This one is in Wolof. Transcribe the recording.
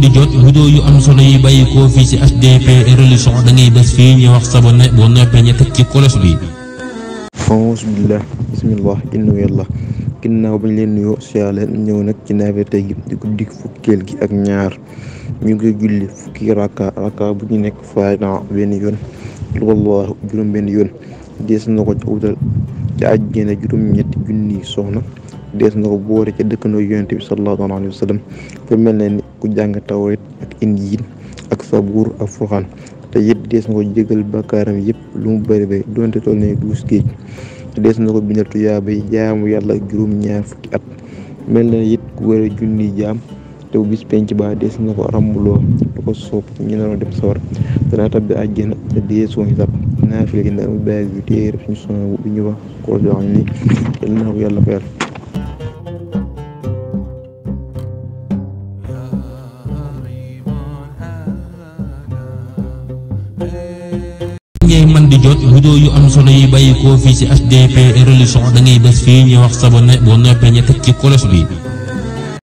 di jot vidéo yu am solo yi bàyyi ko fii ci HDP religion da ngay bés fii ñu wax sabone boo noppee ñu teg ci kolos bi. auzu billah bismillah inna yàlla ginnaaw bañ leen nuyoo siyaar leen ñëw nag ci naafila gi di guddi fukkeel gi ak ñaar ñu ngi julli fukki raka bu ñu nekk faatiha benn yoon wallaahu juróom benn yoon dees na ko wutal ci àjjana juróom-ñetti junni soxna dees na ko boole ca dëkkandoo yonent bi sallallahu alayhi wa sallam fa mel ne ni ku jàng tawreet ak injiil ak sabuur ak furxaan te it dees na ko jégal bakkaaram yëpp lu mu bëri bay doonte toll ne duus géej te dees na ko bindal tuyaabay jaamu yàlla juróom-ñaar fukki at mel na it ku wër junni jaam te bu bis penc ba dees na ko rambuloo lu ko soob ñu naroon dem sawar dana tabbi àjjana te deesoo xisaab naafila gi ndax mu bàyyi bi téere suñu son bu ñu wax ko jox ni yal na ko yàlla fayal. ngay man di jot vidéo yu am solo yi bàyyi ko fii ci HDP religion da ngay bés fii ñu wax sabone boo noppee ñu teg ci kolos bi.